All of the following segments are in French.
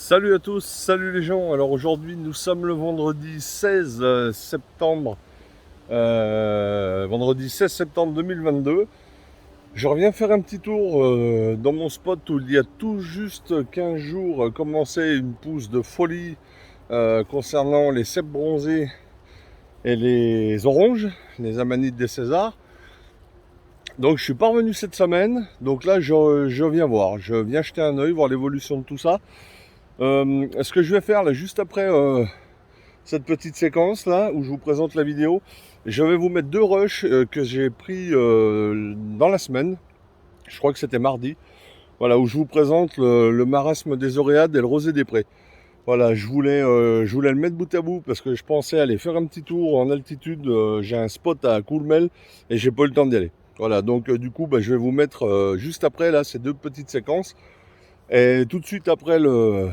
Salut à tous, salut les gens. Alors aujourd'hui nous sommes le vendredi 16 septembre, vendredi 16 septembre 2022. Je reviens faire un petit tour dans mon spot où il y a tout juste 15 jours commençait une pousse de folie concernant les cèpes bronzés et les oranges, les amanites des Césars. Donc je suis pas revenu cette semaine, donc là je viens voir, je viens jeter un œil, voir l'évolution de tout ça. Ce que je vais faire là juste après cette petite séquence là où je vous présente la vidéo, je vais vous mettre deux rushs que j'ai pris dans la semaine. Je crois que c'était mardi. Voilà, où je vous présente le marasme des Oréades et le rosé des prés. Voilà, je voulais le mettre bout à bout parce que je pensais aller faire un petit tour en altitude. J'ai un spot à Courmel et j'ai pas eu le temps d'y aller. Voilà, donc du coup, je vais vous mettre juste après là ces deux petites séquences et tout de suite après le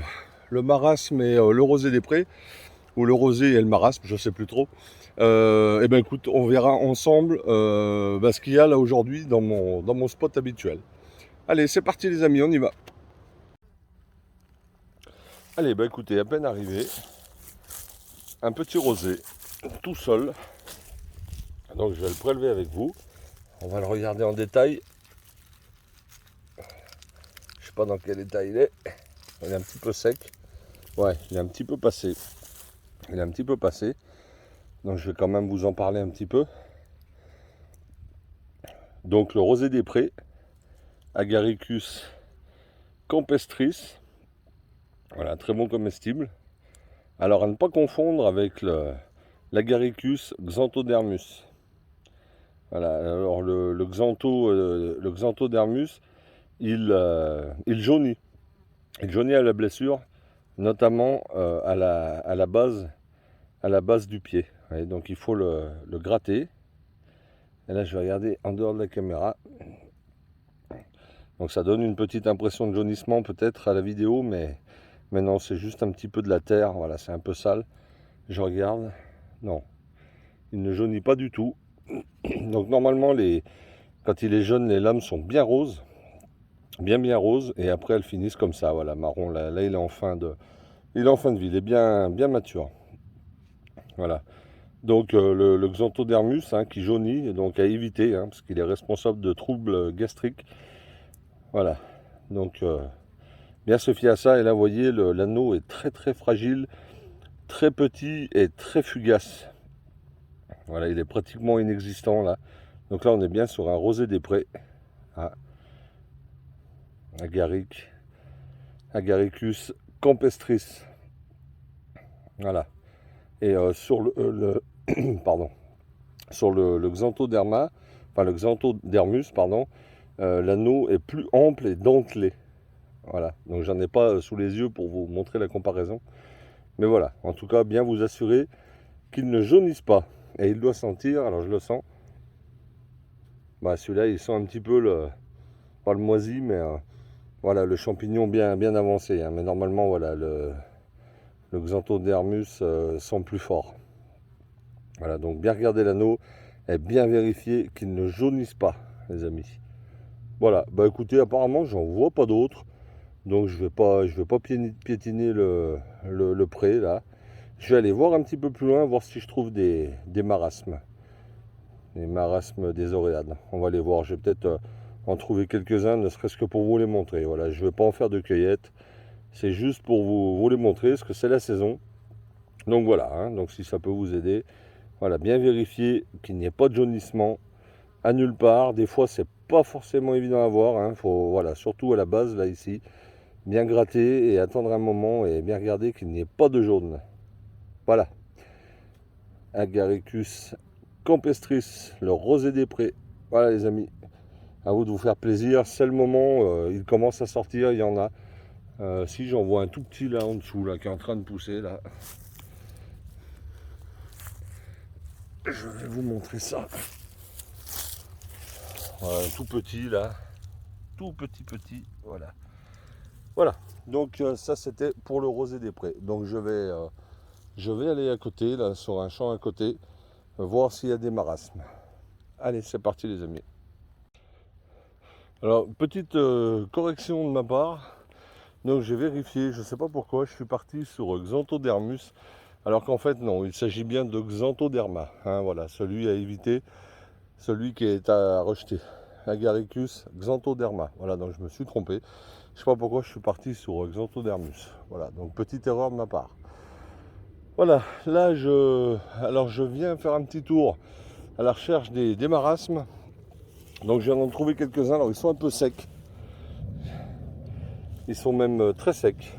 marasme et le rosé des prés, ou le rosé et le marasme, je sais plus trop. Et ben écoute, on verra ensemble ce qu'il y a là aujourd'hui dans mon spot habituel. Allez, c'est parti les amis, on y va. Allez, bah écoutez, à peine arrivé, un petit rosé, tout seul. Donc je vais le prélever avec vous. On va le regarder en détail. Je sais pas dans quel état il est. Il est un petit peu sec. Ouais, il est un petit peu passé. Il est un petit peu passé. Donc je vais quand même vous en parler un petit peu. Donc le rosé des prés, Agaricus campestris. Voilà, très bon comestible. Alors à ne pas confondre avec l'Agaricus xanthodermus. Voilà, alors le xanthodermus, il jaunit. Il jaunit à la blessure, notamment à la base du pied. Ouais, donc il faut le gratter. Et là je vais regarder en dehors de la caméra. Donc ça donne une petite impression de jaunissement peut-être à la vidéo, mais non, c'est juste un petit peu de la terre. Voilà, c'est un peu sale. Je regarde. Non, il ne jaunit pas du tout. Donc normalement, quand il est jaune, les lames sont bien roses. Bien roses. Et après, elles finissent comme ça. Voilà, marron. Là il est en fin de vie. Il est bien mature. Voilà. Donc le xanthodermus qui jaunit, et donc à éviter, parce qu'il est responsable de troubles gastriques. Voilà. Donc bien se fier à ça. Et là, vous voyez, l'anneau est très fragile, très petit et très fugace. Voilà, il est pratiquement inexistant là. Donc là, on est bien sur un rosé des prés. Ah, Agaricus campestris. Voilà. Et sur pardon, sur le xanthoderma, enfin le xanthodermus, pardon, l'anneau est plus ample et dentelé. Voilà. Donc j'en ai pas sous les yeux pour vous montrer la comparaison. Mais voilà. En tout cas, bien vous assurer qu'il ne jaunisse pas. Et il doit sentir, alors je le sens. Celui-là, il sent un petit peu pas le moisi, mais voilà, le champignon bien avancé. Mais normalement, voilà, le xanthodermus sent plus fort. Voilà, donc bien regarder l'anneau et bien vérifier qu'il ne jaunisse pas, les amis. Voilà, écoutez, apparemment, j'en vois pas d'autres. Donc je vais pas piétiner le pré, là. Je vais aller voir un petit peu plus loin, voir si je trouve des marasmes. Les marasmes des Oréades. On va les voir. Je vais peut-être en trouver quelques-uns, ne serait-ce que pour vous les montrer. Voilà, je ne vais pas en faire de cueillette. C'est juste pour vous les montrer, parce que c'est la saison. Donc voilà, donc si ça peut vous aider, voilà, bien vérifier qu'il n'y ait pas de jaunissement à nulle part. Des fois, c'est pas forcément évident à voir. Faut, voilà, surtout à la base, là, ici, bien gratter et attendre un moment et bien regarder qu'il n'y ait pas de jaune. Voilà. Agaricus campestris, le rosé des prés. Voilà, les amis. À vous de vous faire plaisir. C'est le moment. Il commence à sortir. Il y en a. Si j'en vois un tout petit là en dessous, là, qui est en train de pousser, là. Je vais vous montrer ça. Voilà, tout petit là. Tout petit. Voilà. Voilà. Donc ça c'était pour le rosé des prés. Donc je vais aller à côté, là, sur un champ à côté, voir s'il y a des marasmes. Allez, c'est parti les amis. Alors, petite correction de ma part. Donc j'ai vérifié, je ne sais pas pourquoi, je suis parti sur Xanthodermus, alors qu'en fait non, il s'agit bien de Xanthoderma, hein, voilà, celui à éviter, celui qui est à rejeter. Agaricus Xanthoderma, voilà, donc je me suis trompé. Je ne sais pas pourquoi je suis parti sur Xanthodermus, voilà, donc petite erreur de ma part. Voilà, là alors je viens faire un petit tour à la recherche des marasmes. Donc je viens d'en trouver quelques-uns, alors ils sont un peu secs. Ils sont même très secs.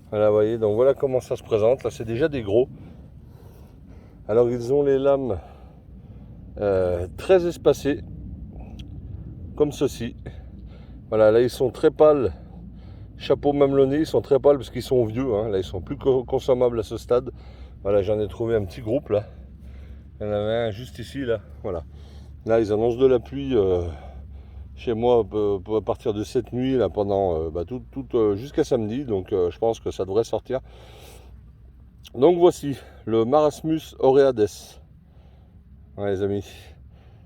Voilà, vous voyez, donc voilà comment ça se présente. Là, c'est déjà des gros. Alors ils ont les lames très espacées, comme ceci. Voilà, là ils sont très pâles. Chapeau mamelonné, ils sont très pâles parce qu'ils sont vieux. Hein. Là, ils sont plus consommables à ce stade. Voilà, j'en ai trouvé un petit groupe là. Il y en avait un juste ici, là. Voilà. Là, ils annoncent de la pluie chez moi à partir de cette nuit, là, pendant jusqu'à samedi. Donc, je pense que ça devrait sortir. Donc, voici le Marasmus oreades. Ouais, les amis.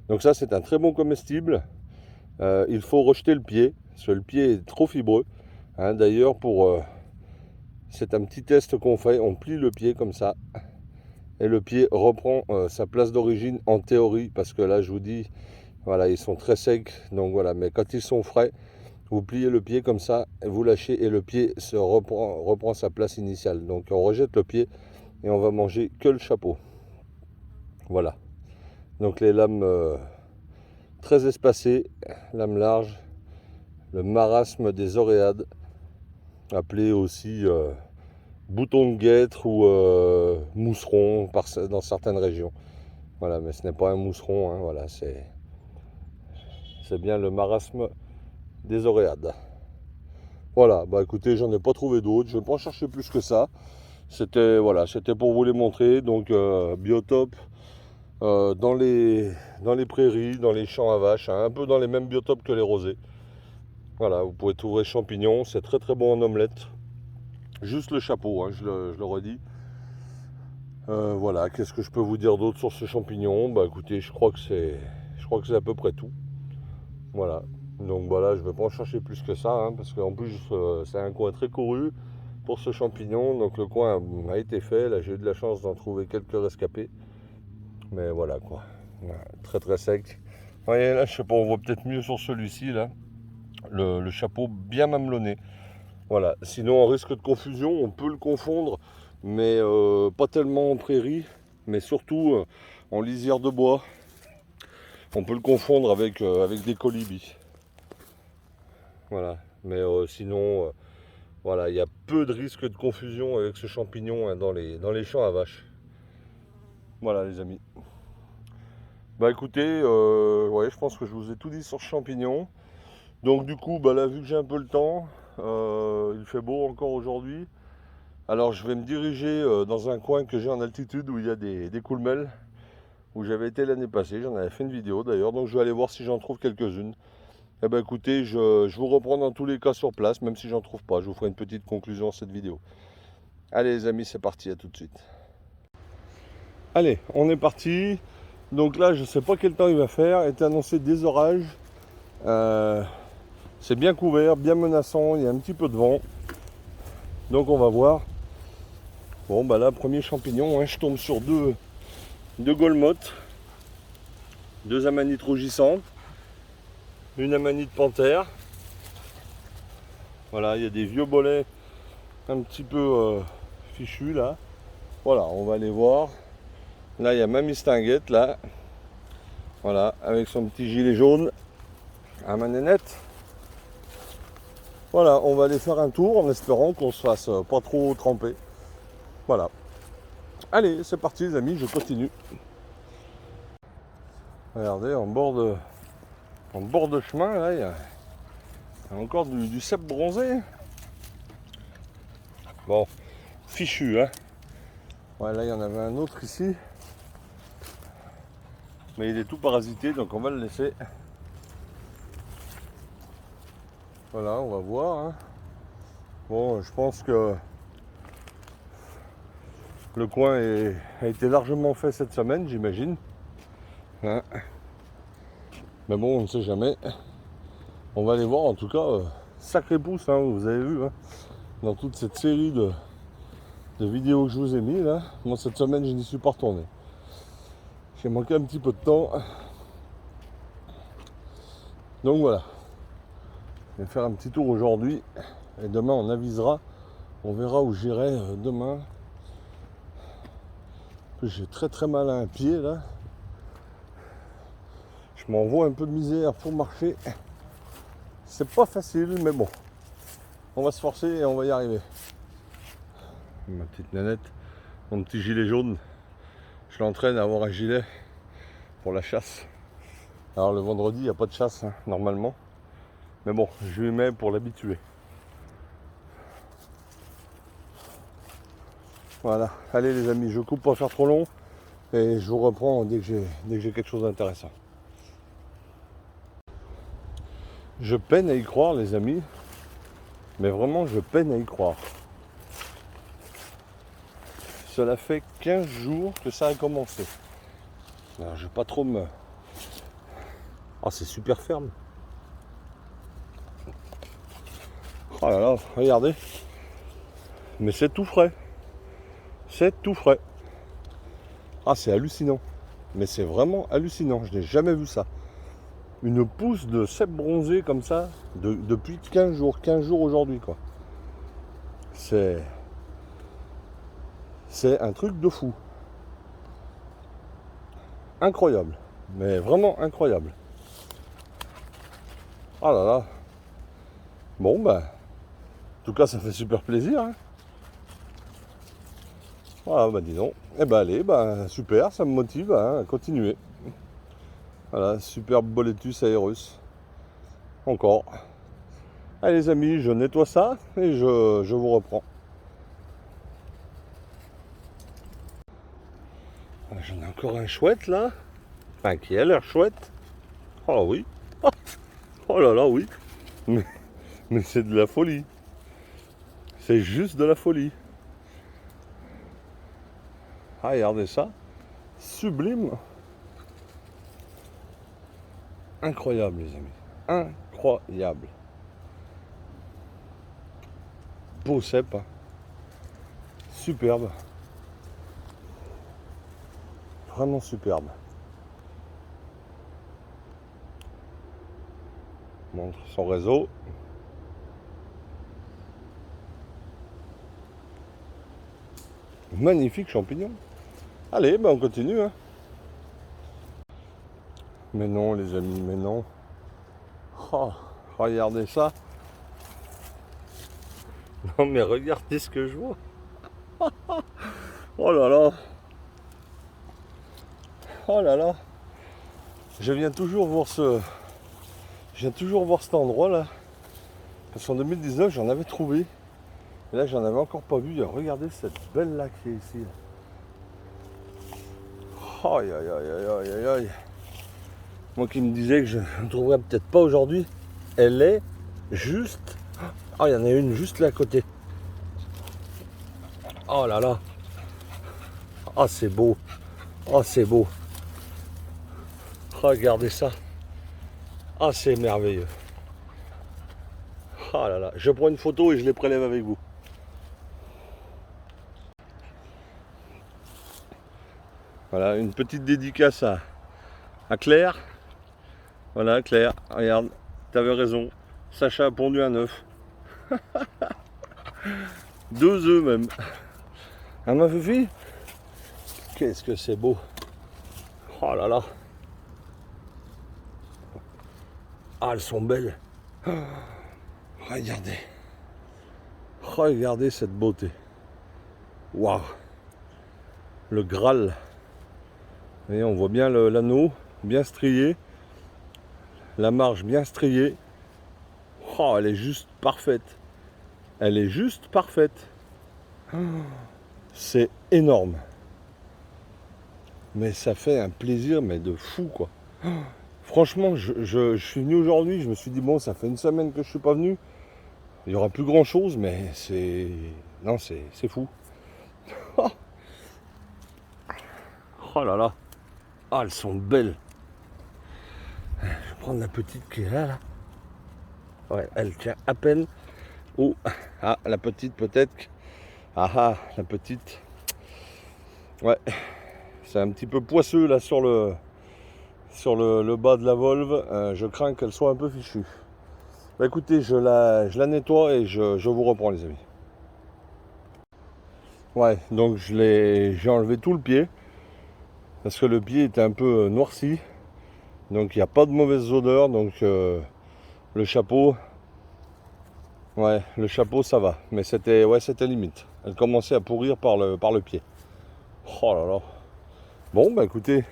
Donc, ça, c'est un très bon comestible. Il faut rejeter le pied, parce que le pied est trop fibreux. Hein, d'ailleurs, c'est un petit test qu'on fait. On plie le pied comme ça. Et le pied reprend sa place d'origine en théorie, parce que là je vous dis, voilà, ils sont très secs, donc voilà, mais quand ils sont frais, vous pliez le pied comme ça, et vous lâchez et le pied reprend sa place initiale. Donc on rejette le pied et on va manger que le chapeau. Voilà. Donc les lames très espacées, lames larges, le marasme des oréades, appelé aussi bouton de guêtre ou mousseron dans certaines régions. Voilà, mais ce n'est pas un mousseron, hein, voilà, c'est bien le marasme des oréades. Voilà, bah écoutez, j'en ai pas trouvé d'autres, je ne vais pas en chercher plus que ça. C'était pour vous les montrer, donc biotope dans les prairies, dans les champs à vaches, hein, un peu dans les mêmes biotopes que les rosés. Voilà, vous pouvez trouver champignons, c'est très très bon en omelette. Juste le chapeau, hein, je le redis. Voilà, qu'est-ce que je peux vous dire d'autre sur ce champignon? Bah écoutez, je crois que c'est à peu près tout. Voilà. Donc voilà, je ne vais pas en chercher plus que ça, hein, parce qu'en plus c'est un coin très couru pour ce champignon. Donc le coin a été fait, là j'ai eu de la chance d'en trouver quelques rescapés. Mais voilà quoi, voilà, très très sec. Vous voyez là, je sais pas, on voit peut-être mieux sur celui-ci là, le chapeau bien mamelonné. Voilà, sinon en risque de confusion, on peut le confondre, mais pas tellement en prairie, mais surtout en lisière de bois. On peut le confondre avec des colibris. Voilà, mais sinon, voilà, il y a peu de risque de confusion avec ce champignon, hein, dans les champs à vaches. Voilà les amis. Bah écoutez, ouais, je pense que je vous ai tout dit sur ce champignon. Donc du coup, bah là, vu que j'ai un peu le temps, il fait beau encore aujourd'hui. Alors je vais me diriger dans un coin que j'ai en altitude où il y a des coulmelles, où j'avais été l'année passée, j'en avais fait une vidéo d'ailleurs, donc je vais aller voir si j'en trouve quelques-unes. Eh ben écoutez, je vous reprends dans tous les cas sur place, même si j'en trouve pas. Je vous ferai une petite conclusion à cette vidéo. Allez les amis, c'est parti, à tout de suite. Allez, on est parti. Donc là, je ne sais pas quel temps il va faire. Est annoncé des orages. C'est bien couvert, bien menaçant. Il y a un petit peu de vent. Donc on va voir. Bon, bah là, premier champignon, hein, je tombe sur deux golmottes, deux amanites rougissantes, une amanite panthère. Voilà, il y a des vieux bolets un petit peu fichus là. Voilà, on va aller voir. Là, il y a Mamie Stinguette, là. Voilà, avec son petit gilet jaune à ma nénette. Voilà, on va aller faire un tour en espérant qu'on se fasse pas trop tremper. Voilà. Allez, c'est parti les amis, je continue. Regardez, en bord de chemin, là, il y a encore du cèpe bronzé. Bon, fichu, hein. Ouais, là, il y en avait un autre ici. Mais il est tout parasité, donc on va le laisser. Voilà, on va voir, hein. Bon, je pense que le coin a été largement fait cette semaine, j'imagine. Hein. Mais bon, on ne sait jamais. On va aller voir, en tout cas, sacré pouce, hein, vous avez vu, hein, dans toute cette série de vidéos que je vous ai mis là. Moi cette semaine je n'y suis pas retourné. J'ai manqué un petit peu de temps. Donc voilà. Je vais faire un petit tour aujourd'hui. Et demain on avisera. On verra où j'irai demain. J'ai très très mal à un pied là. Je m'envoie un peu de misère pour marcher. C'est pas facile, mais bon. On va se forcer et on va y arriver. Ma petite nanette, mon petit gilet jaune. Je l'entraîne à avoir un gilet pour la chasse. Alors le vendredi, il n'y a pas de chasse, hein, normalement. Mais bon, je lui mets pour l'habituer. Voilà. Allez les amis, je coupe pas faire trop long. Et je vous reprends dès que j'ai quelque chose d'intéressant. Je peine à y croire les amis. Mais vraiment, je peine à y croire. Cela fait 15 jours que ça a commencé. Alors, je vais pas trop me... Ah, c'est super ferme. Oh là là, regardez. Mais c'est tout frais. C'est tout frais. Ah, c'est hallucinant. Mais c'est vraiment hallucinant. Je n'ai jamais vu ça. Une pousse de cèpe bronzé comme ça depuis 15 jours. 15 jours aujourd'hui, quoi. C'est un truc de fou. Incroyable. Mais vraiment incroyable. Ah là là. Bon, ben... En tout cas, ça fait super plaisir. Hein. Voilà, bah dis donc. Eh ben allez, bah super, ça me motive à continuer. Voilà, superbe Boletus aerus. Encore. Allez les amis, je nettoie ça et je vous reprends. J'en ai encore un chouette là. Enfin, qui a l'air chouette. Oh oui. Oh là là, oui. Mais c'est de la folie. C'est juste de la folie. Ah, regardez ça. Sublime. Incroyable, les amis. Incroyable. Beau cèpe. Hein. Superbe. Vraiment superbe. Montre son réseau. Magnifique champignon. Allez, ben on continue. Hein. Mais non, les amis, mais non. Oh, regardez ça. Non, mais regardez ce que je vois. Oh là là. Oh là là. Je viens toujours voir cet endroit là. Parce qu'en 2019, j'en avais trouvé. Et là, j'en avais encore pas vu. Regardez cette belle là qui est ici. Aïe aïe aïe aïe aïe aïe. Moi qui me disais que je ne trouverais peut-être pas aujourd'hui, elle est juste... Ah, il y en a une juste là à côté. Oh là là. Ah, c'est beau. Oh, c'est beau. Regardez ça. Ah, c'est merveilleux. Ah là là. Je prends une photo et je les prélève avec vous. Voilà, une petite dédicace à Claire. Voilà, Claire, regarde, t'avais raison. Sacha a pondu un œuf. 2 œufs même. Hein, ma fifi? Qu'est-ce que c'est beau. Oh là là. Ah, elles sont belles. Oh, regardez. Regardez cette beauté. Waouh. Le Graal. Vous voyez, on voit bien l'anneau bien strié. La marge bien striée. Oh, elle est juste parfaite. Elle est juste parfaite. Oh, c'est énorme. Mais ça fait un plaisir, mais de fou, quoi. Oh, franchement, je suis venu aujourd'hui. Je me suis dit, bon, ça fait une semaine que je suis pas venu. Il n'y aura plus grand chose, mais c'est... Non, c'est fou. Oh. Oh là là. Ah, elles sont belles. Je vais prendre la petite qui est là, là. Ouais, elle tient à peine. Oh, ah, la petite peut-être. Ah ah, la petite. Ouais, c'est un petit peu poisseux là sur le bas de la volve. Je crains qu'elle soit un peu fichue. Bah écoutez, je la nettoie et je vous reprends les amis. Ouais, donc j'ai enlevé tout le pied parce que le pied était un peu noirci. Donc il n'y a pas de mauvaise odeur. Donc le chapeau, ouais, le chapeau ça va. Mais c'était limite. Elle commençait à pourrir par le pied. Oh là là. Bon bah écoutez,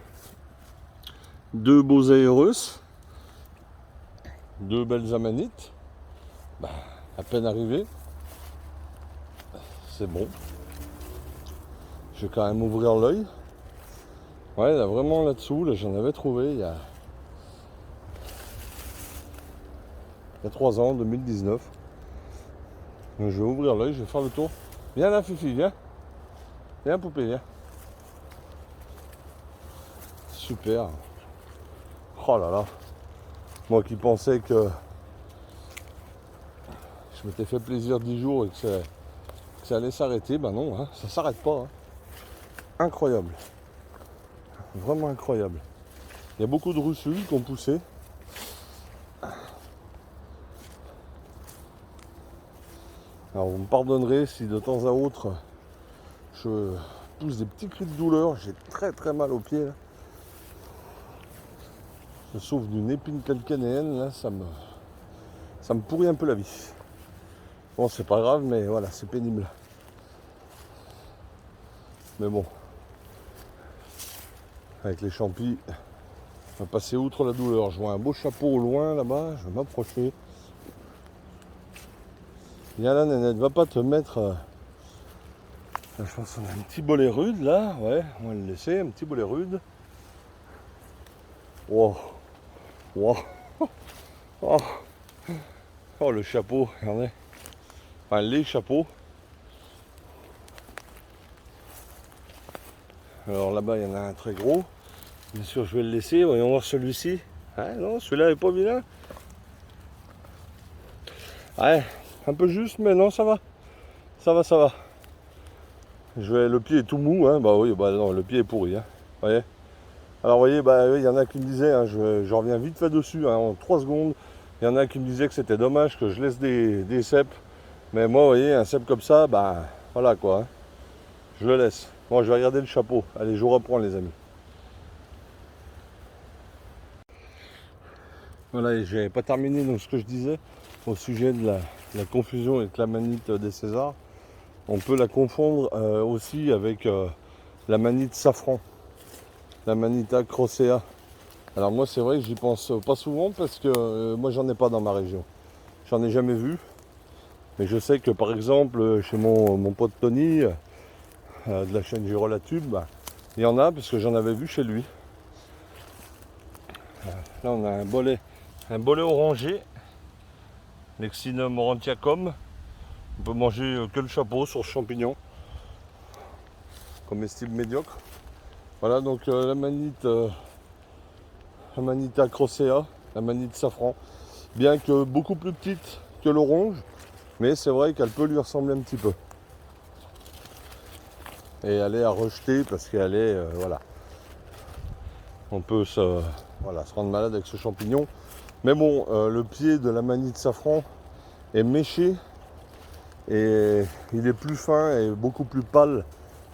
deux beaux aéreus, deux belles amanites. Bah, à peine arrivé, c'est bon. Je vais quand même ouvrir l'œil. Ouais, là vraiment là-dessous, là, j'en avais trouvé il y a 3 ans, 2019. Donc je vais ouvrir l'œil, je vais faire le tour. Viens là, Fifi, viens. Viens, poupée, viens. Super. Oh là là. Moi qui pensais que je m'étais fait plaisir 10 jours et que ça allait s'arrêter, ben non, hein, ça s'arrête pas. Hein. Incroyable. Vraiment incroyable. Il y a beaucoup de russules qui ont poussé. Alors vous me pardonnerez si de temps à autre je pousse des petits cris de douleur. J'ai très très mal aux pieds. Là. Je souffre d'une épine calcanéenne, là, ça me pourrit un peu la vie. Bon, c'est pas grave, mais voilà, c'est pénible. Mais bon, avec les champis, on va passer outre la douleur. Je vois un beau chapeau au loin là-bas, je vais m'approcher. Viens là, Nénette, va pas te mettre. Je pense qu'on a un petit bolet rude là, ouais, on va le laisser, un petit bolet rude. Wow, wow, oh, oh le chapeau, regardez. Enfin, les chapeaux. Alors là-bas, il y en a un très gros. Bien sûr, je vais le laisser. Voyons voir celui-ci. Ah non, celui-là n'est pas vilain. Ouais, un peu juste, mais non, ça va. Ça va, ça va. Le pied est tout mou, hein. Bah oui, bah non, le pied est pourri. Hein. Vous voyez. Alors, vous voyez, bah il y en a qui me disaient, hein, je reviens vite fait dessus, hein, en 3 secondes. Il y en a qui me disaient que c'était dommage que je laisse des cèpes. Mais moi, vous voyez, un cèpe comme ça, bah voilà quoi. Hein. Je le laisse. Bon, je vais regarder le chapeau. Allez, je vous reprends, les amis. Voilà, et j'ai pas terminé donc ce que je disais au sujet de la confusion avec la manite des Césars. On peut la confondre aussi avec la manite safran, la manita crocea. Alors moi c'est vrai que j'y pense pas souvent parce que moi j'en ai pas dans ma région. J'en ai jamais vu. Mais je sais que par exemple chez mon pote Tony de la chaîne Girolatube, bah, il y en a parce que j'en avais vu chez lui. Là on a un bolet orangé, Lexinum aurantiacum. On peut manger que le chapeau sur champignon, comestible médiocre. Voilà donc la manita crocea, la manite safran, bien que beaucoup plus petite que l'orange, mais c'est vrai qu'elle peut lui ressembler un petit peu. Et elle est à rejeter parce qu'elle est, voilà, on peut se rendre malade avec ce champignon. Mais bon, le pied de la manite safran est méché et il est plus fin et beaucoup plus pâle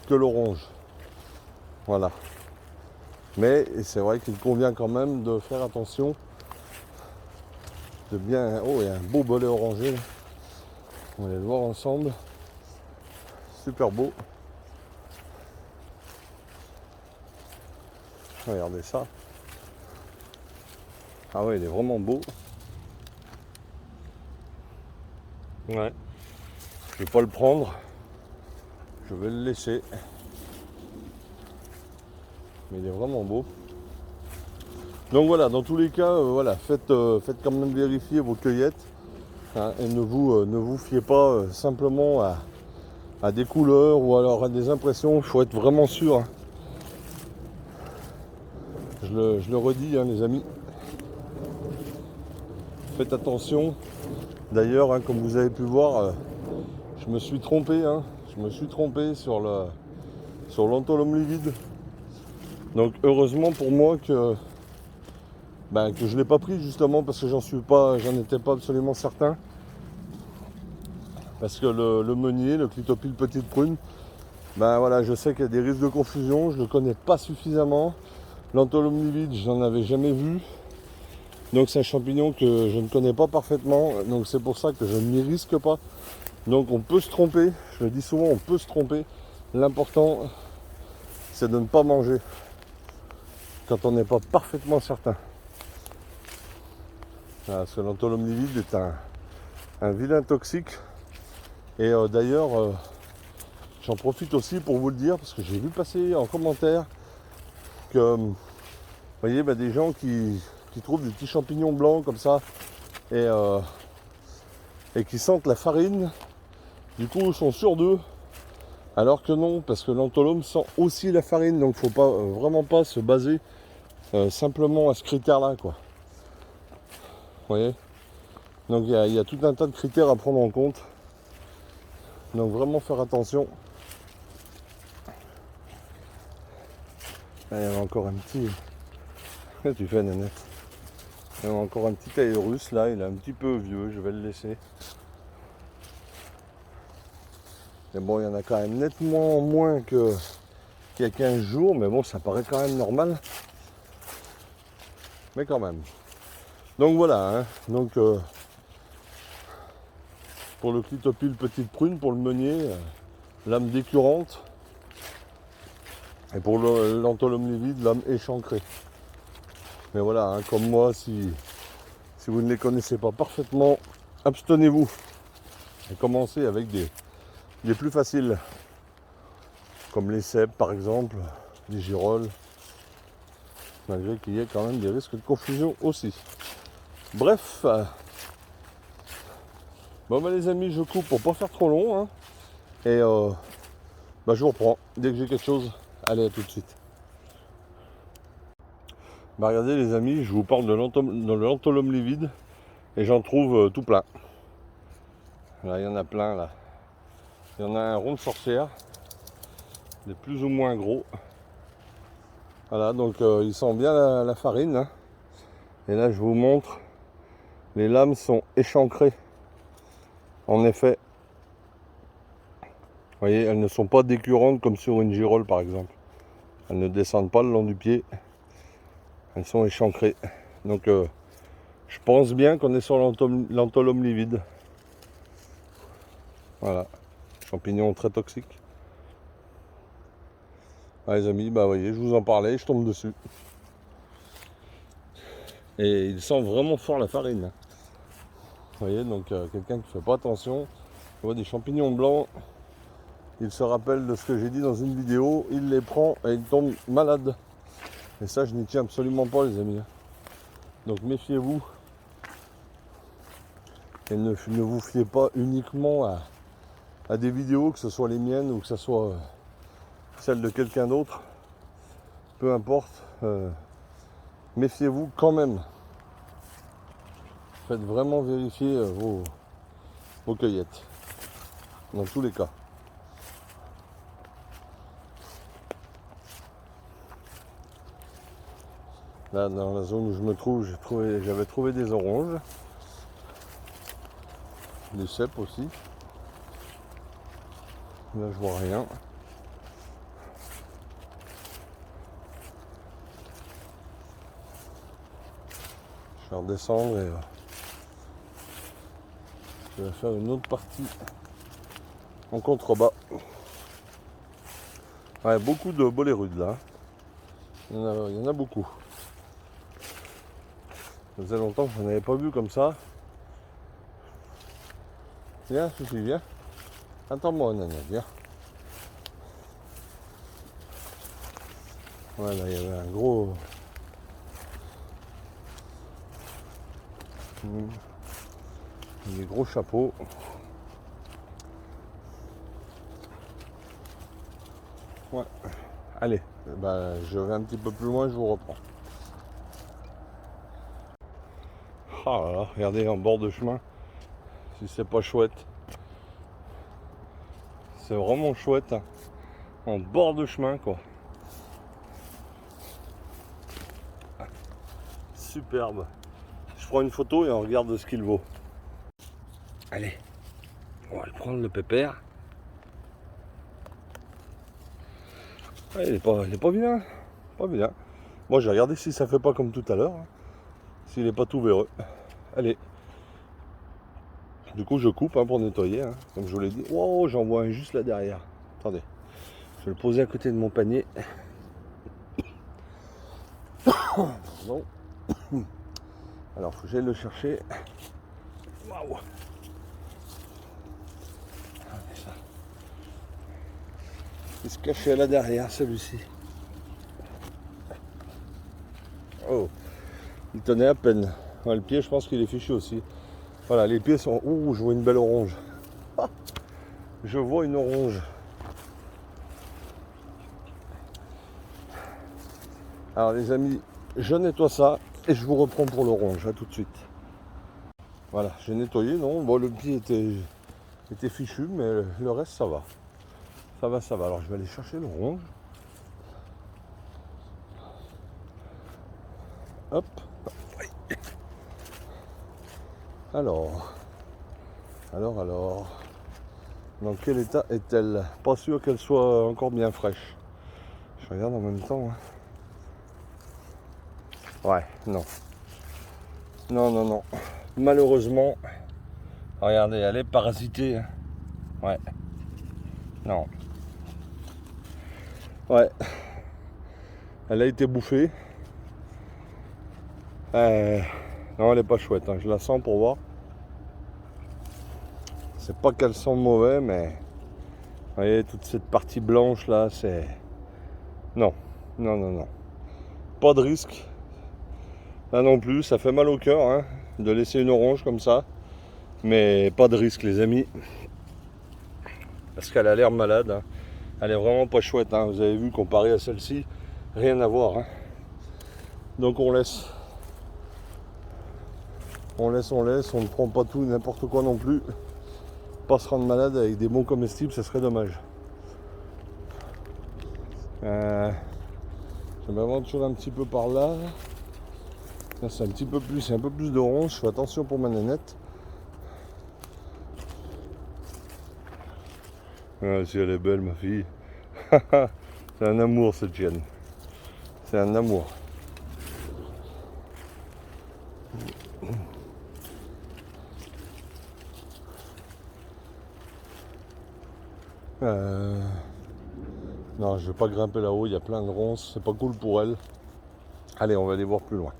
que l'orange. Voilà. Mais c'est vrai qu'il convient quand même de faire attention. De bien. Oh, il y a un beau bolet orangé. Là. On va aller le voir ensemble. Super beau. Regardez ça. Ah ouais, il est vraiment beau. Ouais. Je vais pas le prendre. Je vais le laisser. Mais il est vraiment beau. Donc voilà, dans tous les cas, voilà, faites quand même vérifier vos cueillettes. Hein, et ne vous fiez pas simplement à des couleurs ou alors à des impressions. Il faut être vraiment sûr. Hein. Je le redis, hein, les amis. Faites attention. D'ailleurs, hein, comme vous avez pu voir, je me suis trompé. Hein, je me suis trompé sur l'antholome livide. Donc heureusement pour moi que je ne l'ai pas pris justement parce que j'en étais pas absolument certain. Parce que le meunier, le clitopile petite prune, voilà, je sais qu'il y a des risques de confusion, je ne le connais pas suffisamment. L'antholome livide, je n'en avais jamais vu. Donc c'est un champignon que je ne connais pas parfaitement. Donc c'est pour ça que je ne m'y risque pas. Donc on peut se tromper, je le dis souvent, on peut se tromper. L'important, c'est de ne pas manger quand on n'est pas parfaitement certain. Parce que l'antholome livide est un vilain toxique. Et d'ailleurs, j'en profite aussi pour vous le dire, parce que j'ai vu passer en commentaire que, vous voyez, des gens qui trouvent des petits champignons blancs comme ça et qui sentent la farine, du coup ils sont sûrs d'eux, alors que non, parce que l'antholome sent aussi la farine, donc il ne faut vraiment pas se baser simplement à ce critère-là, quoi. Vous voyez ? Donc il y a tout un tas de critères à prendre en compte. Donc vraiment faire attention. Là, il y avait encore un petit... Qu'est-ce que tu fais, Nanette ? Il y a encore un petit aérus là, il est un petit peu vieux, je vais le laisser. Mais bon, il y en a quand même nettement moins qu'il y a 15 jours, mais bon, ça paraît quand même normal. Mais quand même. Donc voilà, hein. Donc pour le clitopile petite prune, pour le meunier, lame décurrente. Et pour l'antholome livide, lame échancrée. Mais voilà, hein, comme moi, si vous ne les connaissez pas parfaitement, abstenez-vous. Et commencez avec des plus faciles. Comme les cèpes par exemple, les girolles. Malgré qu'il y ait quand même des risques de confusion aussi. Bref. Bon les amis, je coupe pour pas faire trop long. Hein, et je vous reprends dès que j'ai quelque chose. Allez, à tout de suite. Regardez les amis, je vous parle de l'antholome livide. Et j'en trouve tout plein. Là, il y en a plein là. Il y en a un rond de sorcière. Des plus ou moins gros. Voilà, donc il sent bien la farine. Hein. Et là, je vous montre. Les lames sont échancrées. En effet. Vous voyez, elles ne sont pas décurrentes comme sur une girole par exemple. Elles ne descendent pas le long du pied. Elles sont échancrées. Donc je pense bien qu'on est sur l'antholome livide. Voilà. Champignon très toxique. Ah, les amis, vous voyez, je vous en parlais, je tombe dessus. Et il sent vraiment fort la farine. Vous voyez, donc quelqu'un qui ne fait pas attention, il voit des champignons blancs, il se rappelle de ce que j'ai dit dans une vidéo, il les prend et il tombe malade. Et ça, je n'y tiens absolument pas, les amis. Donc méfiez-vous. Et ne vous fiez pas uniquement à des vidéos, que ce soit les miennes ou que ce soit celles de quelqu'un d'autre. Peu importe. Méfiez-vous quand même. Faites vraiment vérifier vos cueillettes. Dans tous les cas. Là, dans la zone où je me trouve, j'avais trouvé des oranges. Des cèpes aussi. Là, je vois rien. Je vais redescendre et je vais faire une autre partie en contrebas. Ouais, beaucoup de bolérudes là. Il y en a beaucoup. Ça faisait longtemps que je n'en avais pas vu comme ça. Viens, Fifi, viens. Attends-moi, Nana, viens. Voilà, il y avait un gros... Des gros chapeaux. Ouais. Allez, je vais un petit peu plus loin, je vous reprends. Ah là là, regardez en bord de chemin, si c'est pas chouette. C'est vraiment chouette, hein. En bord de chemin quoi. Superbe. Je prends une photo et on regarde ce qu'il vaut. Allez, on va le prendre le pépère. Ah, il est pas vilain. Pas vilain. Moi j'ai regardé si ça fait pas comme tout à l'heure. Hein. S'il n'est pas tout véreux. Allez. Du coup je coupe hein, pour nettoyer. Hein, comme je vous l'ai dit. Oh, j'en vois un juste là derrière. Attendez. Je vais le poser à côté de mon panier. Pardon. Alors faut que j'aille le chercher. Waouh. Il se cachait là derrière celui-ci. Oh, il tenait à peine. Ouais, le pied, je pense qu'il est fichu aussi. Voilà, les pieds sont. Ouh, je vois une belle orange. Ah, je vois une orange. Alors les amis, je nettoie ça et je vous reprends pour l'orange. À tout de suite. Voilà, j'ai nettoyé. Non, bon, le pied était fichu, mais le reste ça va. Ça va, ça va. Alors je vais aller chercher l'orange. Hop. Alors. Dans quel état est-elle? Pas sûr qu'elle soit encore bien fraîche. Je regarde en même temps. Hein. Ouais, non. Non. Malheureusement, regardez, elle est parasitée. Hein. Ouais. Non. Ouais. Elle a été bouffée. Non, elle est pas chouette. Hein. Je la sens pour voir. C'est pas qu'elle sent mauvais, mais vous voyez, toute cette partie blanche là, c'est. Non. Pas de risque. Là non plus, ça fait mal au cœur hein, de laisser une orange comme ça. Mais pas de risque les amis. Parce qu'elle a l'air malade. Hein. Elle est vraiment pas chouette. Hein. Vous avez vu, comparé à celle-ci, rien à voir. Hein. Donc on laisse. On ne prend pas tout, n'importe quoi non plus. Pas se rendre malade avec des bons comestibles, ça serait dommage. Je m'aventure un petit peu par là. Là c'est un peu plus d'orange, je fais attention pour ma nénette. Ah, si elle est belle ma fille. C'est un amour cette chienne. C'est un amour. Non, je vais pas grimper là-haut, il y a plein de ronces, c'est pas cool pour elle. Allez, on va aller voir plus loin.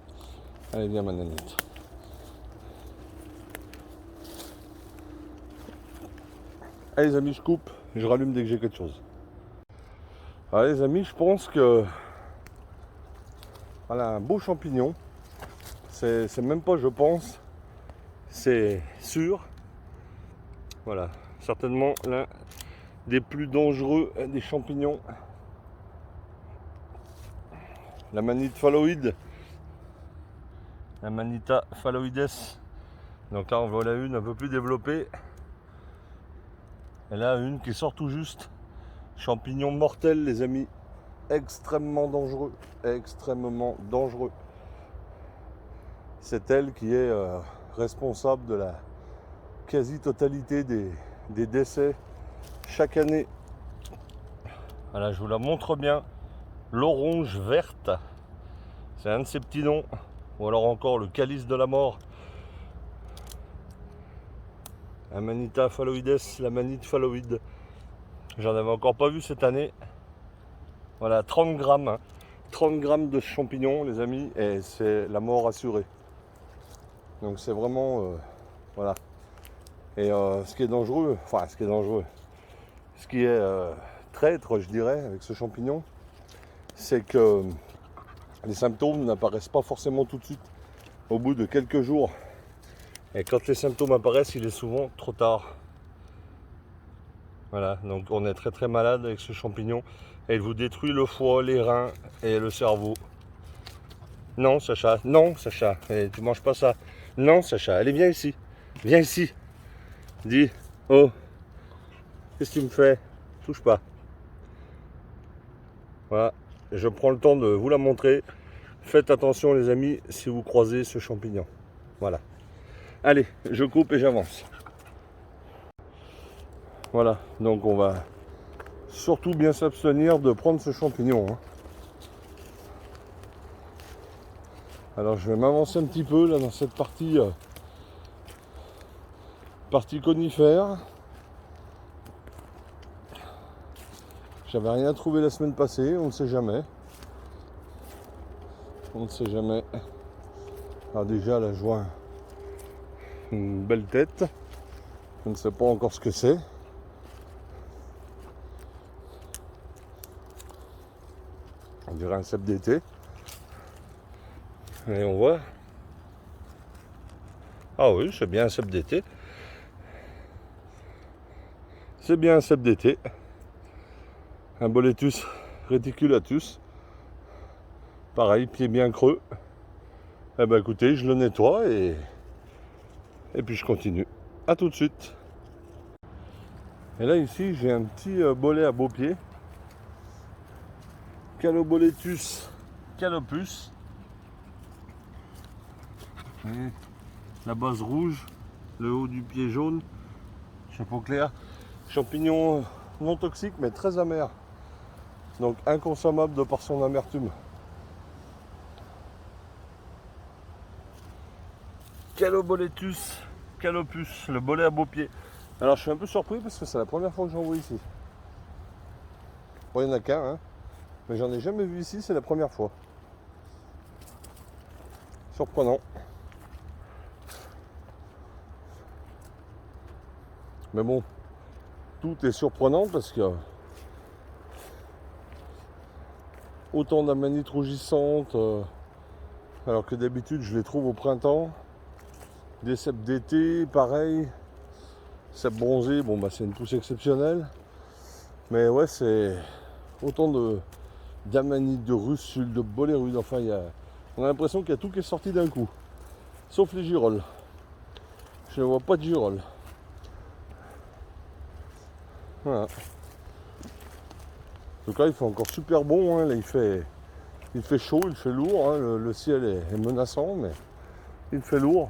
Allez, viens ma nanette. Allez les amis, je coupe, je rallume dès que j'ai quelque chose. Allez les amis, je pense que voilà un beau champignon. C'est même pas je pense, c'est sûr. Voilà, certainement l'un des plus dangereux des champignons. La manite phalloïde. La Manita phalloides. Donc là on voit la une un peu plus développée. Et là une qui sort tout juste. Champignon mortel les amis. Extrêmement dangereux. Extrêmement dangereux. C'est elle qui est responsable de la quasi-totalité des décès chaque année. Voilà, je vous la montre bien. L'orange verte. C'est un de ses petits noms. Ou alors encore le calice de la mort. Amanita phalloides, la manite phalloïde. J'en avais encore pas vu cette année. Voilà, 30 grammes. Hein. 30 grammes de champignons, les amis, et c'est la mort assurée. Donc c'est vraiment. Voilà. Et ce qui est dangereux, ce qui est traître, je dirais, avec ce champignon, c'est que les symptômes n'apparaissent pas forcément tout de suite. Au bout de quelques jours. Et quand les symptômes apparaissent, il est souvent trop tard. Voilà, donc on est très très malade avec ce champignon. Et il vous détruit le foie, les reins et le cerveau. Non Sacha, et tu manges pas ça. Non Sacha, allez viens ici. Viens ici. Dis, oh, qu'est-ce que tu me fais? Touche pas. Voilà, je prends le temps de vous la montrer. Faites attention les amis si vous croisez ce champignon. Voilà. Allez, je coupe et j'avance. Voilà, donc on va surtout bien s'abstenir de prendre ce champignon. Alors je vais m'avancer un petit peu là dans cette partie conifère. J'avais rien trouvé la semaine passée, on ne sait jamais. On ne sait jamais. Alors déjà là je vois une belle tête. Je ne sais pas encore ce que c'est. On dirait un cep d'été. Et on voit. Ah oui, c'est bien un cep d'été. C'est bien un cep d'été. Un Boletus reticulatus. Pareil, pied bien creux. Eh ben écoutez, je le nettoie et puis je continue. A tout de suite. Et là ici, j'ai un petit bolet à beau pied. Caloboletus calopus. Et la base rouge, le haut du pied jaune, chapeau clair. Champignon non toxique mais très amer. Donc inconsommable de par son amertume. Caloboletus calopus, le bolet à beau pied. Alors je suis un peu surpris parce que c'est la première fois que j'en vois ici. Bon, il n'y en a qu'un, hein, mais j'en ai jamais vu ici, c'est la première fois. Surprenant. Mais bon, tout est surprenant parce que autant d'amanites rougissantes, alors que d'habitude je les trouve au printemps. Des cèpes d'été, pareil. Cèpes bronzés, bon bah c'est une pousse exceptionnelle. Mais ouais, c'est autant d'amanites, de russules, de bolérudes. Enfin, on a l'impression qu'il y a tout qui est sorti d'un coup. Sauf les girolles. Je ne vois pas de girolles. Voilà. En tout cas, il fait encore super bon. Hein. Là, il fait chaud, il fait lourd. Hein. Le ciel est menaçant, mais il fait lourd.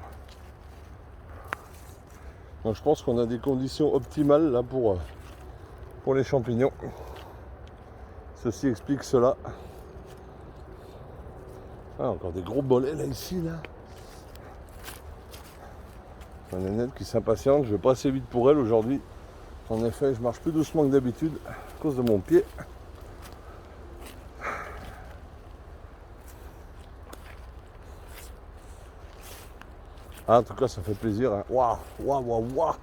Donc, je pense qu'on a des conditions optimales là pour les champignons. Ceci explique cela. Ah, encore des gros bolets là ici là. Ma nénette qui s'impatiente, je vais pas assez vite pour elle aujourd'hui. En effet, je marche plus doucement que d'habitude à cause de mon pied. Ah, en tout cas, ça fait plaisir. Hein. Waouh, waouh, waouh, waouh.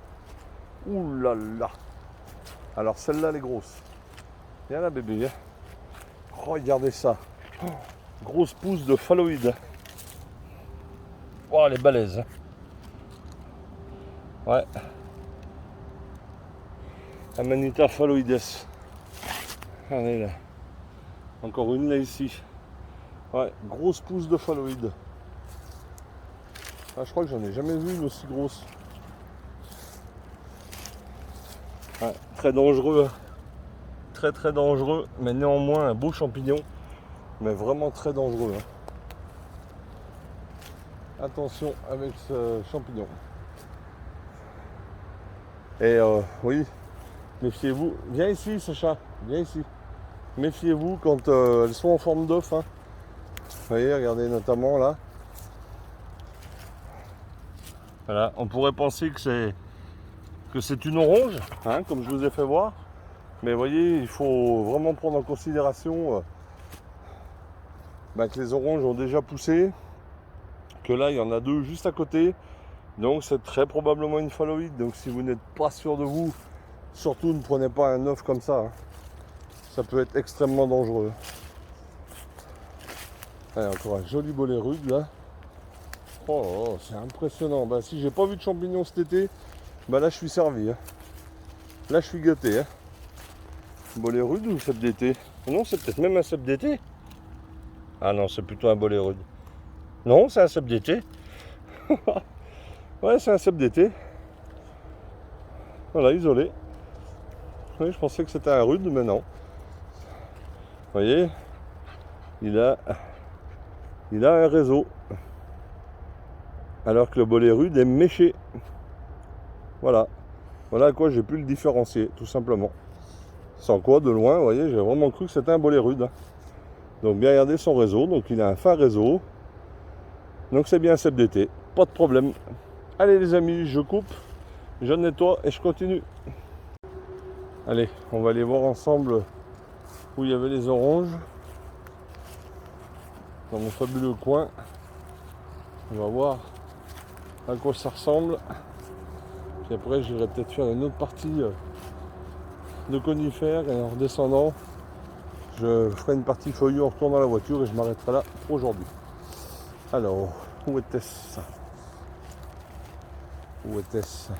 Ouh là là. Alors celle-là, elle est grosse. Viens là, bébé. Hein. Regardez ça. Oh, grosse pousse de phalloïde. Waouh, elle est balèze. Hein. Ouais. Amanita phalloides. Allez là. Encore une là ici. Ouais, grosse pousse de phalloïde. Ah, je crois que j'en ai jamais vu une aussi grosse. Ouais, très dangereux. Très très dangereux, mais néanmoins un beau champignon. Mais vraiment très dangereux. Hein. Attention avec ce champignon. Et oui, méfiez-vous. Viens ici, Sacha. Viens ici. Méfiez-vous quand elles sont en forme d'œuf. Hein. Vous voyez, regardez notamment là. Voilà, on pourrait penser que c'est une orange, hein, comme je vous ai fait voir. Mais vous voyez, il faut vraiment prendre en considération que les oranges ont déjà poussé. Que là, il y en a deux juste à côté. Donc c'est très probablement une phalloïde. Donc si vous n'êtes pas sûr de vous, surtout ne prenez pas un œuf comme ça. Hein. Ça peut être extrêmement dangereux. Allez, encore un joli bolet rude là. Oh, c'est impressionnant. Bah, si j'ai pas vu de champignons cet été, bah là je suis servi. Hein. Là je suis gâté. Hein. Bolet rude ou cèpe d'été? Non, c'est peut-être même un cèpe d'été. Ah non, c'est plutôt un bolet rude. Non, c'est un cèpe d'été. Ouais, c'est un cèpe d'été. Voilà, isolé. Oui, je pensais que c'était un rude, mais non. Vous voyez, il a un réseau. Alors que le bolet rude est méché. Voilà. Voilà à quoi j'ai pu le différencier, tout simplement. Sans quoi, de loin, vous voyez, j'ai vraiment cru que c'était un bolet rude. Donc bien regarder son réseau. Donc il a un fin réseau. Donc c'est bien un cep d'été. Pas de problème. Allez les amis, je coupe, je nettoie et je continue. Allez, on va aller voir ensemble où il y avait les oranges. Dans mon fabuleux coin. On va voir à quoi ça ressemble. Puis après j'irai peut-être faire une autre partie de conifères et en redescendant, je ferai une partie feuillue en retournant la voiture et je m'arrêterai là pour aujourd'hui. Alors, où était-ce? Où était-ce?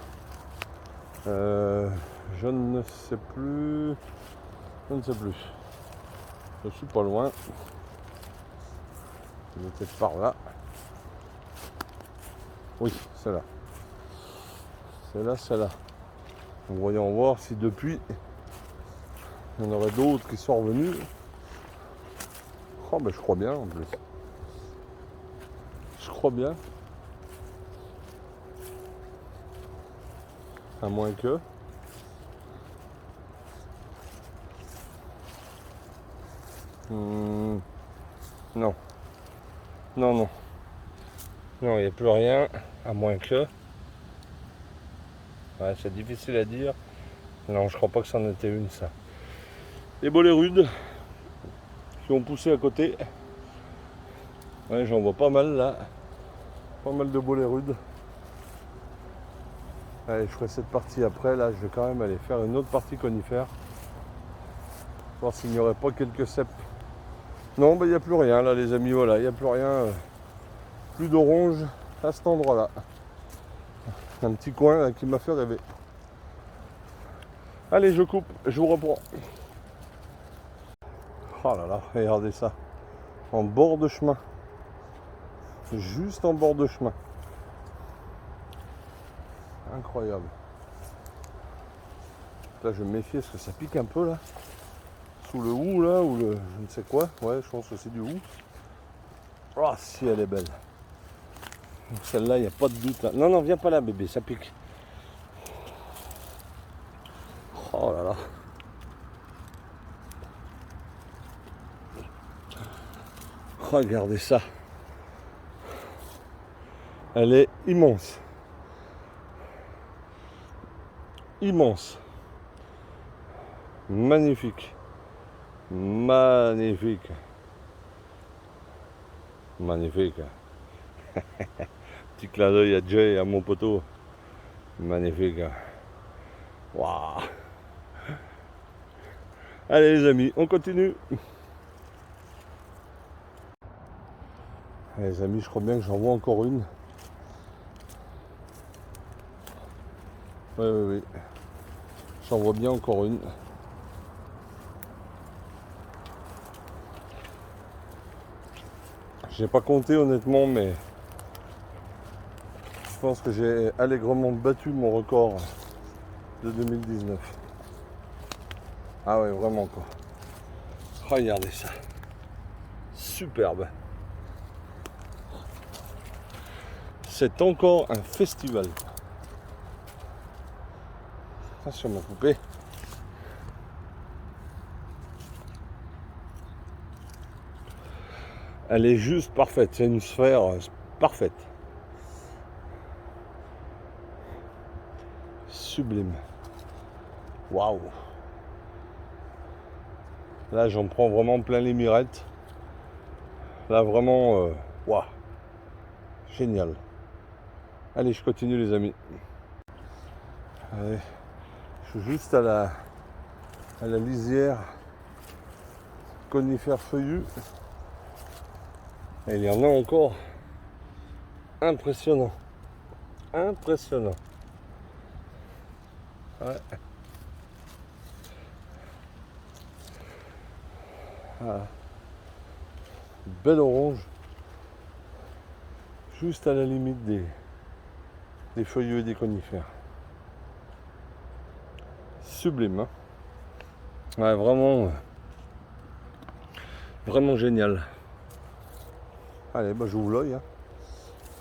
Je ne sais plus. Je ne sais plus. Je suis pas loin. Il était par là. Oui, c'est là. C'est là, c'est là. Donc, voyons voir si depuis, il y en aurait d'autres qui sont revenus. Oh, ben je crois bien en plus. Je crois bien. À moins que. Non. Non, non. Non, il n'y a plus rien. À moins que. Ouais, c'est difficile à dire. Non, je crois pas que c'en était une, ça. Les bolets rudes qui ont poussé à côté. Ouais, j'en vois pas mal là. Pas mal de bolets rudes. Allez, je ferai cette partie après. Là, je vais quand même aller faire une autre partie conifère. Voir s'il n'y aurait pas quelques cèpes. Non, ben il n'y a plus rien là, les amis. Voilà, il n'y a plus rien. Plus d'orange à cet endroit-là. Un petit coin là, qui m'a fait rêver. Allez, je coupe, je vous reprends. Oh là là, regardez ça. En bord de chemin. Juste en bord de chemin. Incroyable. Là, je vais me méfier parce que ça pique un peu là. Sous le hou là, ou le je ne sais quoi. Ouais, je pense que c'est du hou. Oh, si elle est belle. Celle-là, il n'y a pas de doute là. Non, non, viens pas là, bébé, ça pique. Oh là là. Regardez ça. Elle est immense. Immense. Magnifique. Magnifique. Magnifique. Petit clin d'œil à Jay et à mon poteau. Magnifique. Waouh. Allez les amis, on continue. Allez, les amis, je crois bien que j'en vois encore une. Oui, oui, oui. J'en vois bien encore une. J'ai pas compté honnêtement, mais je pense que j'ai allègrement battu mon record de 2019. Ah ouais, vraiment quoi. Regardez ça. Superbe. C'est encore un festival. Attention ma poupée. Elle est juste parfaite. C'est une sphère parfaite. Sublime. Waouh. Là j'en prends vraiment plein les mirettes. Là vraiment, waouh. Génial. Allez, je continue les amis. Allez, je suis juste à la lisière conifère feuillu. Et il y en a encore. Impressionnant. Impressionnant. Ouais. Ah. Belle orange. Juste à la limite des feuillus et des conifères. sublime. Hein. Ouais, vraiment, vraiment génial. Allez, bah j'ouvre l'œil. Hein.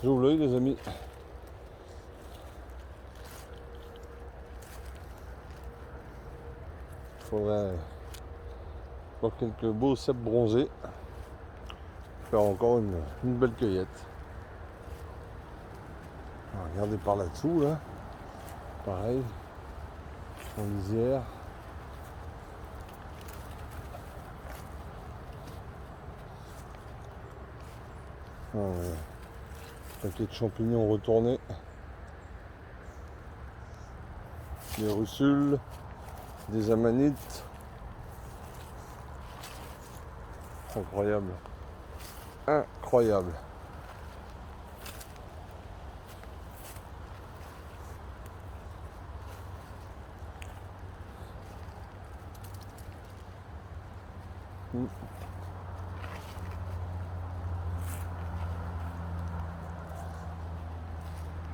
J'ouvre l'œil, les amis. Il faudrait voir quelques beaux cèpes bronzés. Faire encore une belle cueillette. Alors, regardez par là-dessous, là. Pareil. En lisière. Paquet de champignons retournés. Des russules. Des amanites. Incroyable. Incroyable.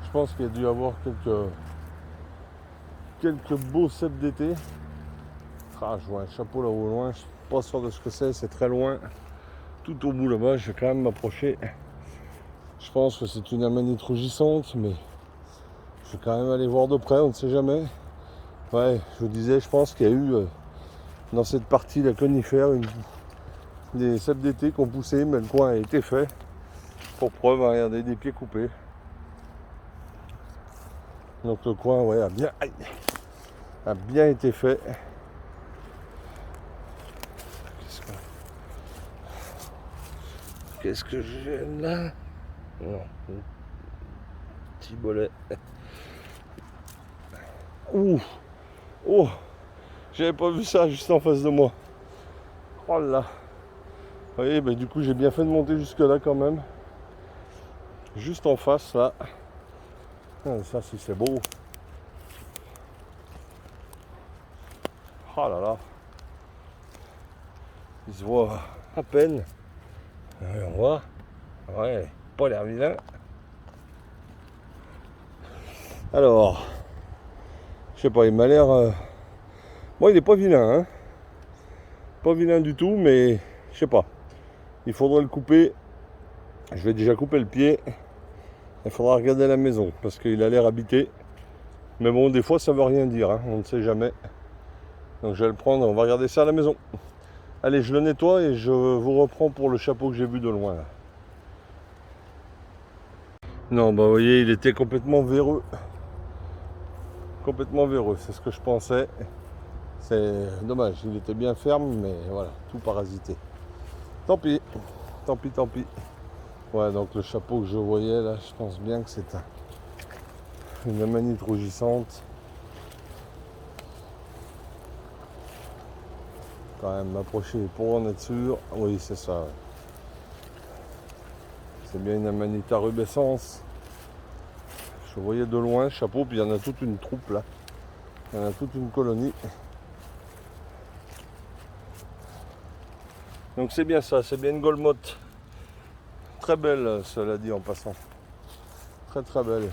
Je pense qu'il y a dû y avoir quelques beaux cèpes d'été. Ah, je vois un chapeau là au loin, je suis pas sûr de ce que c'est très loin. Tout au bout là-bas, je vais quand même m'approcher. Je pense que c'est une amanite rougissante, mais je vais quand même aller voir de près, on ne sait jamais. Ouais, je vous disais, je pense qu'il y a eu dans cette partie de la conifère des cèpes d'été qui ont poussé, mais le coin a été fait. Pour preuve, regardez, des pieds coupés. Donc le coin, ouais, a bien été fait. Qu'est-ce que j'ai là? Non, un petit bolet. Ouh, oh, j'avais pas vu ça juste en face de moi. Oh là. Vous voyez, bah, du coup j'ai bien fait de monter jusque là quand même. Juste en face là. Ah, ça si c'est beau. Oh là là. Il se voit à peine. On voit. Ouais, pas l'air vilain. Alors, je sais pas, il m'a l'air... Bon, il est pas vilain, hein. Pas vilain du tout, mais je sais pas. Il faudrait le couper. Je vais déjà couper le pied. Il faudra regarder à la maison, parce qu'il a l'air habité. Mais bon, des fois, ça veut rien dire, hein. On ne sait jamais. Donc je vais le prendre, on va regarder ça à la maison. Allez, je le nettoie et je vous reprends pour le chapeau que j'ai vu de loin, là. Non, bah vous voyez, il était complètement véreux. Complètement véreux, c'est ce que je pensais. C'est dommage, il était bien ferme, mais voilà, tout parasité. Tant pis, tant pis, tant pis. Ouais, donc le chapeau que je voyais là, je pense bien que c'est une amanite rougissante. Quand même m'approcher pour en être sûr. Oui, c'est ça. C'est bien une amanite à rubescence. Je voyais de loin le chapeau, puis il y en a toute une troupe là. Il y en a toute une colonie. Donc c'est bien ça, c'est bien une golmotte. Très belle, cela dit en passant. Très très belle.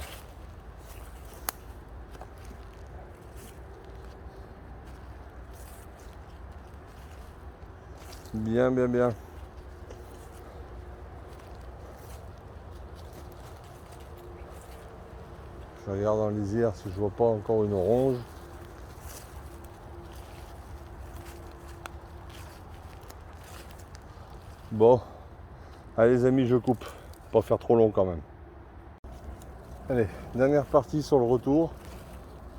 Bien, bien, bien. Je regarde en lisière si je vois pas encore une orange. Bon, allez les amis, je coupe. Pas faire trop long quand même. Allez, dernière partie sur le retour.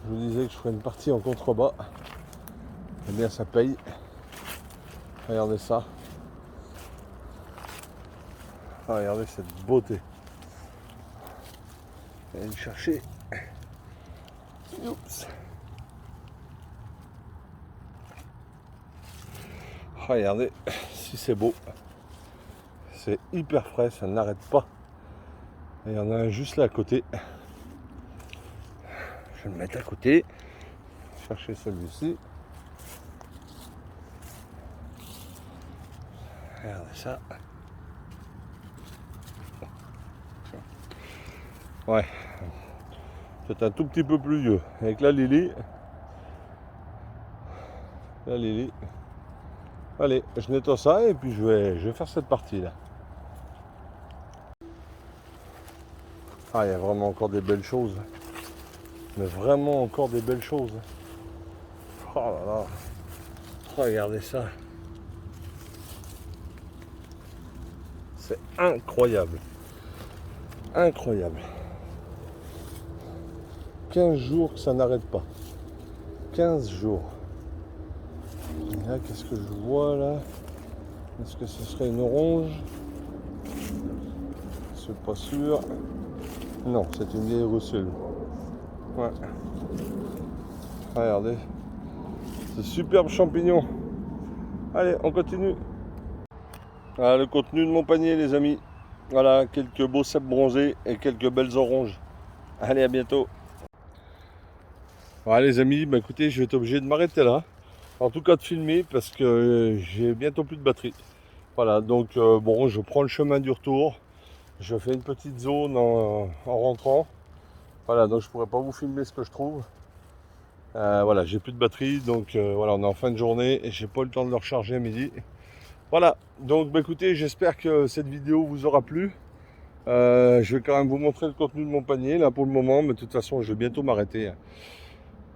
Je vous disais que je ferais une partie en contrebas. Eh bien ça paye. Regardez ça. Ah, regardez cette beauté. Allez le chercher. Oups. Regardez si c'est beau. C'est hyper frais, ça n'arrête pas. Et il y en a un juste là à côté. Je vais le mettre à côté. Chercher celui-ci. Regardez ça. Ouais. C'est un tout petit peu plus vieux. Avec la Lily. La Lily. Allez, je nettoie ça et puis je vais faire cette partie là. Ah, il y a vraiment encore des belles choses. Mais vraiment encore des belles choses. Oh là là. Regardez ça. C'est incroyable. Incroyable. 15 jours que ça n'arrête pas. 15 jours. Et là, qu'est-ce que je vois là? Est-ce que ce serait une orange? C'est pas sûr. Non, c'est une vieille russelle. Ouais. Regardez. C'est superbe champignon. Allez, on continue. Voilà le contenu de mon panier, les amis. Voilà, quelques beaux cèpes bronzés et quelques belles oranges. Allez, à bientôt. Voilà, les amis, bah, écoutez, je vais être obligé de m'arrêter là. En tout cas, de filmer parce que j'ai bientôt plus de batterie. Voilà, donc bon, je prends le chemin du retour. Je fais une petite zone en rentrant. Voilà, donc je pourrais pas vous filmer ce que je trouve. Voilà, j'ai plus de batterie, donc voilà, on est en fin de journée et j'ai pas le temps de le recharger à midi. Voilà, donc bah, écoutez, j'espère que cette vidéo vous aura plu. Je vais quand même vous montrer le contenu de mon panier là pour le moment, mais de toute façon je vais bientôt m'arrêter.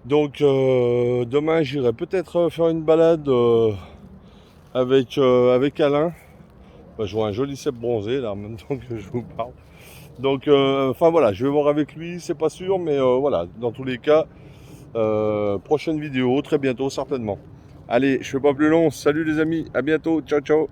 Donc demain j'irai peut-être faire une balade avec Alain. Bah, je vois un joli cèpe bronzé là en même temps que je vous parle. Donc enfin voilà, je vais voir avec lui, c'est pas sûr, mais voilà, dans tous les cas, prochaine vidéo, très bientôt certainement. Allez, je fais pas plus long, salut les amis, à bientôt, ciao ciao.